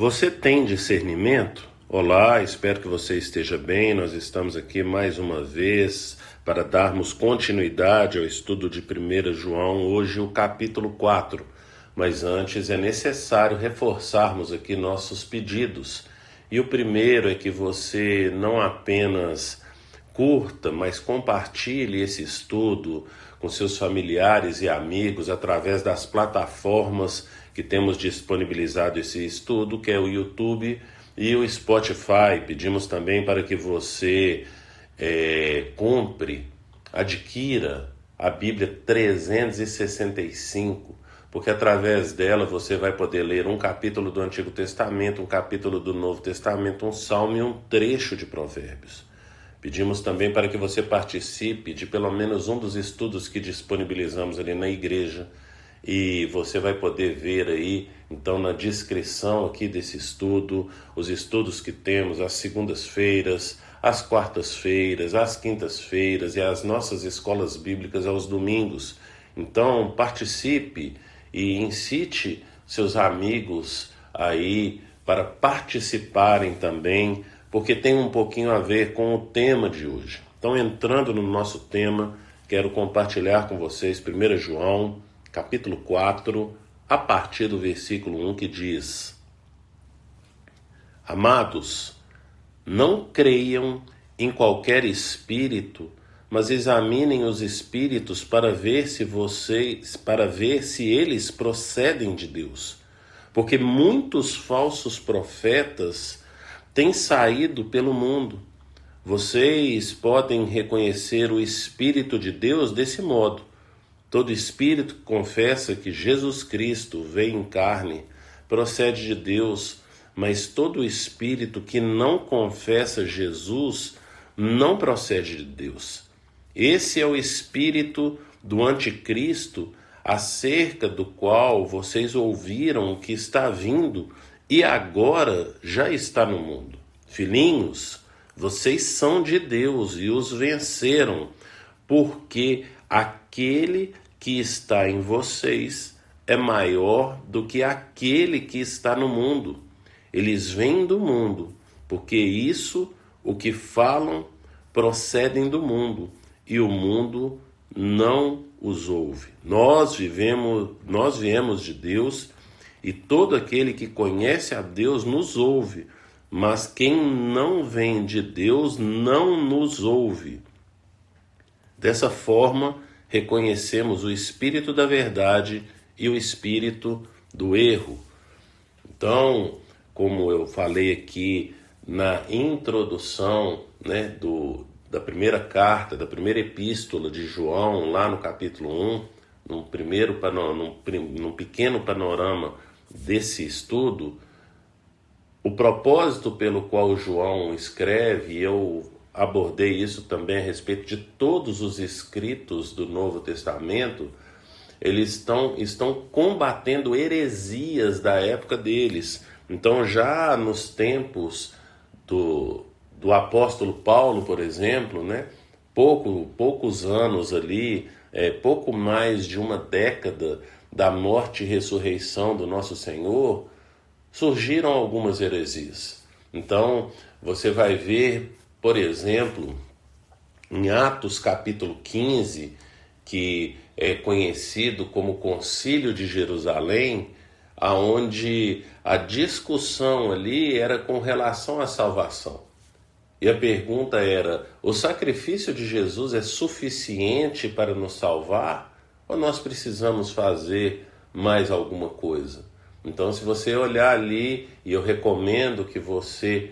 Você tem discernimento? Olá, espero que você esteja bem. Nós estamos aqui mais uma vez para darmos continuidade ao estudo de 1 João, hoje o capítulo 4. Mas antes é necessário reforçarmos aqui nossos pedidos. E o primeiro é que você não apenas curta, mas compartilhe esse estudo com seus familiares e amigos através das plataformas que temos disponibilizado esse estudo, que é o YouTube e o Spotify. Pedimos também para que você compre, adquira a Bíblia 365, porque através dela você vai poder ler um capítulo do Antigo Testamento, um capítulo do Novo Testamento, um salmo e um trecho de Provérbios. Pedimos também para que você participe de pelo menos um dos estudos que disponibilizamos ali na igreja, e você vai poder ver aí, então, na descrição aqui desse estudo, os estudos que temos às segundas-feiras, às quartas-feiras, às quintas-feiras e as nossas escolas bíblicas aos domingos. Então, participe e incite seus amigos aí para participarem também, porque tem um pouquinho a ver com o tema de hoje. Então, entrando no nosso tema, quero compartilhar com vocês 1 João, capítulo 4, a partir do versículo 1, que diz: Amados, não creiam em qualquer espírito, mas examinem os espíritos para ver se eles procedem de Deus. Porque muitos falsos profetas têm saído pelo mundo. Vocês podem reconhecer o Espírito de Deus desse modo. Todo espírito que confessa que Jesus Cristo veio em carne procede de Deus, mas todo espírito que não confessa Jesus não procede de Deus. Esse é o espírito do anticristo, acerca do qual vocês ouviram o que está vindo e agora já está no mundo. Filhinhos, vocês são de Deus e os venceram, porque aquele que está em vocês é maior do que aquele que está no mundo. Eles vêm do mundo, porque isso, o que falam, procedem do mundo, e o mundo não os ouve. Nós viemos de Deus, e todo aquele que conhece a Deus nos ouve, mas quem não vem de Deus não nos ouve. Dessa forma, reconhecemos o espírito da verdade e o espírito do erro. Então, como eu falei aqui na introdução, da primeira carta, da primeira epístola de João, lá no capítulo 1, num pequeno panorama desse estudo, o propósito pelo qual João escreve, eu abordei isso também a respeito de todos os escritos do Novo Testamento, eles estão combatendo heresias da época deles. Então, já nos tempos do apóstolo Paulo, por exemplo, poucos anos ali, pouco mais de uma década da morte e ressurreição do nosso Senhor, surgiram algumas heresias. Então, você vai ver, por exemplo, em Atos capítulo 15, que é conhecido como Concílio de Jerusalém, aonde a discussão ali era com relação à salvação. E a pergunta era: o sacrifício de Jesus é suficiente para nos salvar? Ou nós precisamos fazer mais alguma coisa? Então, se você olhar ali, e eu recomendo que você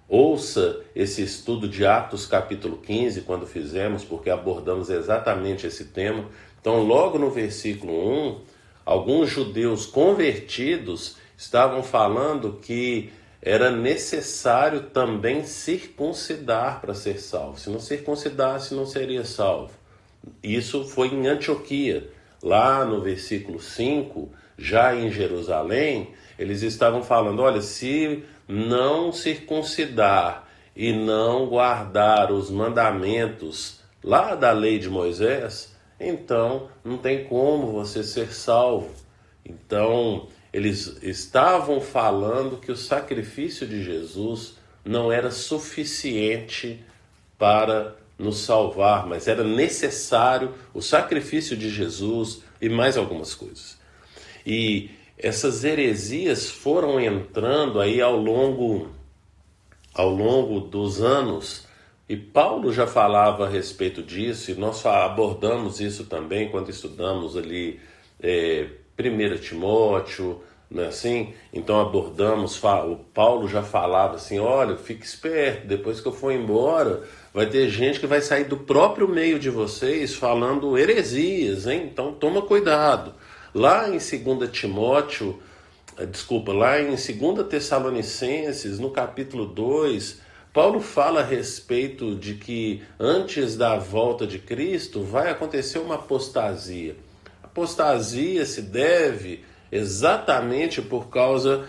ouça esse estudo de Atos capítulo 15, quando fizemos, porque abordamos exatamente esse tema. Então, logo no versículo 1, alguns judeus convertidos estavam falando que era necessário também circuncidar para ser salvo. Se não circuncidasse, não seria salvo. Isso foi em Antioquia. Lá no versículo 5, já em Jerusalém, eles estavam falando: olha, se não circuncidar e não guardar os mandamentos lá da lei de Moisés, então não tem como você ser salvo. Então, eles estavam falando que o sacrifício de Jesus não era suficiente para nos salvar, mas era necessário o sacrifício de Jesus e mais algumas coisas. E essas heresias foram entrando aí ao longo dos anos, e Paulo já falava a respeito disso, e nós abordamos isso também quando estudamos ali 1 Timóteo, não é assim? Então abordamos, o Paulo já falava assim, olha, fique esperto, depois que eu for embora, vai ter gente que vai sair do próprio meio de vocês falando heresias, hein? Então toma cuidado. Lá em 2 Timóteo, lá em 2 Tessalonicenses, no capítulo 2, Paulo fala a respeito de que antes da volta de Cristo vai acontecer uma apostasia. A apostasia se deve exatamente por causa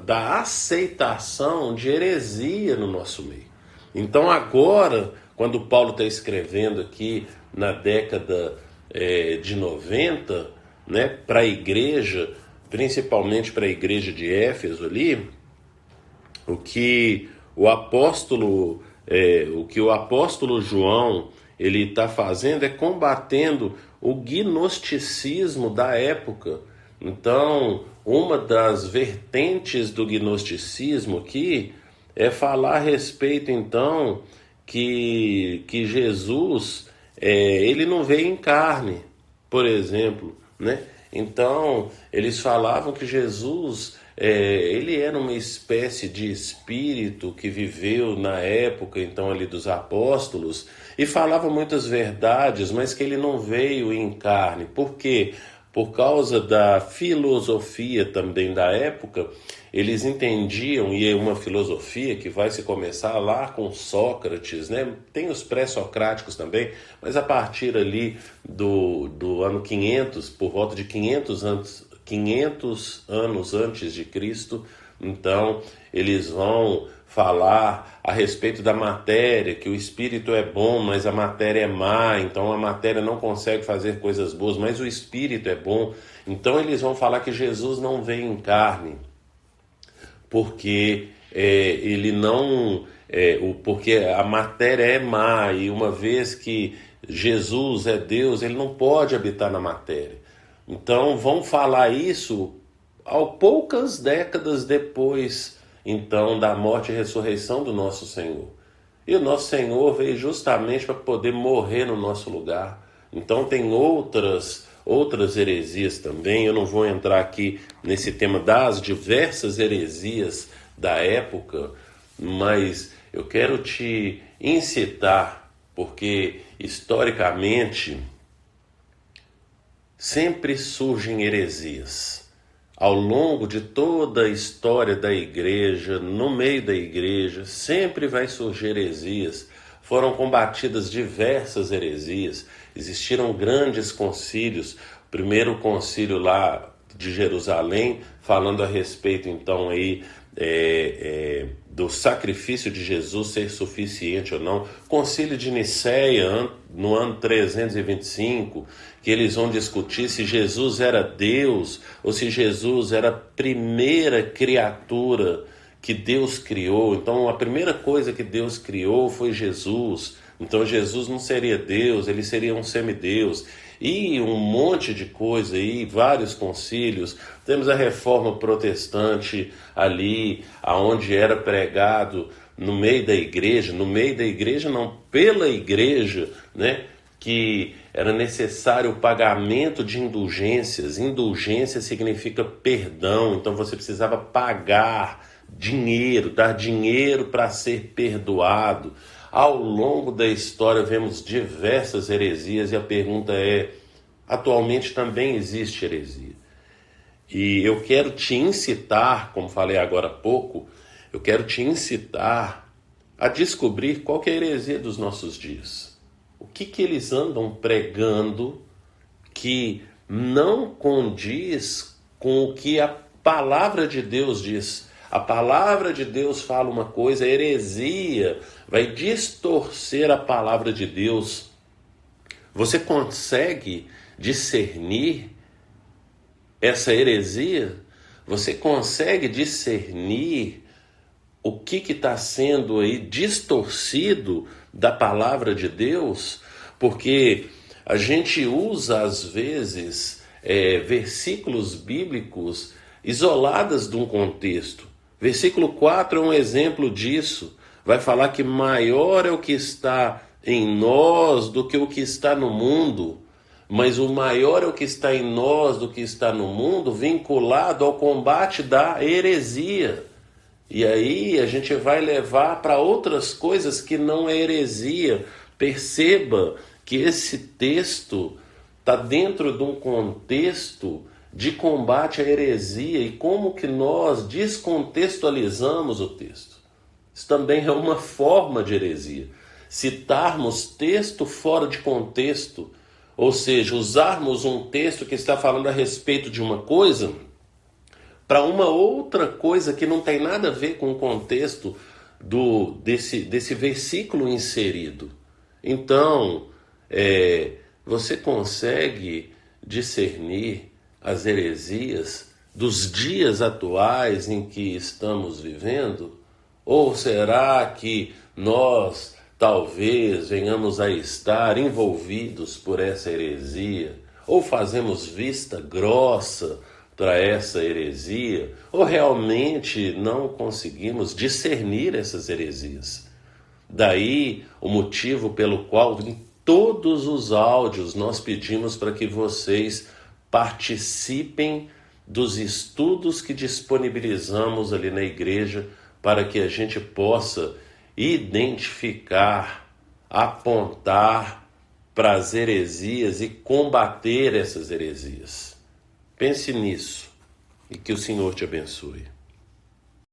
da aceitação de heresia no nosso meio. Então agora, quando Paulo está escrevendo aqui na década de 90, né, para a igreja, principalmente para a igreja de Éfeso ali, o que o apóstolo João ele está fazendo é combatendo o gnosticismo da época. Então, uma das vertentes do gnosticismo aqui é falar a respeito, então, que Jesus ele não veio em carne, por exemplo, né? Então, eles falavam que Jesus ele era uma espécie de espírito que viveu na época, então, ali dos apóstolos, e falava muitas verdades, mas que ele não veio em carne. Por quê? Por causa da filosofia também da época, eles entendiam, e é uma filosofia que vai se começar lá com Sócrates, né? Tem os pré-socráticos também, mas a partir ali do ano 500, por volta de 500 anos antes de Cristo, então eles vão falar a respeito da matéria, que o espírito é bom, mas a matéria é má, então a matéria não consegue fazer coisas boas, mas o espírito é bom. Então eles vão falar que Jesus não veio em carne, porque ele não, porque a matéria é má, e uma vez que Jesus é Deus, ele não pode habitar na matéria. Então vão falar isso poucas décadas depois, então, da morte e ressurreição do nosso Senhor. E o nosso Senhor veio justamente para poder morrer no nosso lugar. Então tem outras heresias também. Eu não vou entrar aqui nesse tema das diversas heresias da época, mas eu quero te incitar, porque historicamente sempre surgem heresias. Ao longo de toda a história da igreja, no meio da igreja, sempre vai surgir heresias. Foram combatidas diversas heresias. Existiram grandes concílios. O primeiro concílio lá de Jerusalém, falando a respeito então aí do sacrifício de Jesus ser suficiente ou não. Concílio de Nicéia, no ano 325, que eles vão discutir se Jesus era Deus ou se Jesus era a primeira criatura que Deus criou. Então a primeira coisa que Deus criou foi Jesus. Então Jesus não seria Deus, ele seria um semideus. E um monte de coisa aí, vários concílios. Temos a reforma protestante ali, aonde era pregado no meio da igreja não, pela igreja, né? Que era necessário o pagamento de indulgências. Indulgência significa perdão, então você precisava pagar dinheiro, dar dinheiro para ser perdoado. Ao longo da história vemos diversas heresias e a pergunta é, atualmente também existe heresia? E eu quero te incitar, como falei agora há pouco, eu quero te incitar a descobrir qual que é a heresia dos nossos dias. O que eles andam pregando que não condiz com o que a palavra de Deus diz. A palavra de Deus fala uma coisa, a heresia vai distorcer a palavra de Deus. Você consegue discernir essa heresia? Você consegue discernir o que está sendo aí distorcido da palavra de Deus? Porque a gente usa às vezes versículos bíblicos isolados de um contexto. Versículo 4 é um exemplo disso. Vai falar que maior é o que está em nós do que o que está no mundo. Mas o maior é o que está em nós do que está no mundo, vinculado ao combate da heresia. E aí a gente vai levar para outras coisas que não é heresia. Perceba que esse texto está dentro de um contexto de combate à heresia e como que nós descontextualizamos o texto. Isso também é uma forma de heresia. Citarmos texto fora de contexto, ou seja, usarmos um texto que está falando a respeito de uma coisa para uma outra coisa que não tem nada a ver com o contexto desse versículo inserido. Então, você consegue discernir as heresias dos dias atuais em que estamos vivendo? Ou será que nós talvez venhamos a estar envolvidos por essa heresia? Ou fazemos vista grossa para essa heresia? Ou realmente não conseguimos discernir essas heresias? Daí o motivo pelo qual em todos os áudios nós pedimos para que vocês participem dos estudos que disponibilizamos ali na igreja para que a gente possa identificar, apontar para as heresias e combater essas heresias. Pense nisso e que o Senhor te abençoe.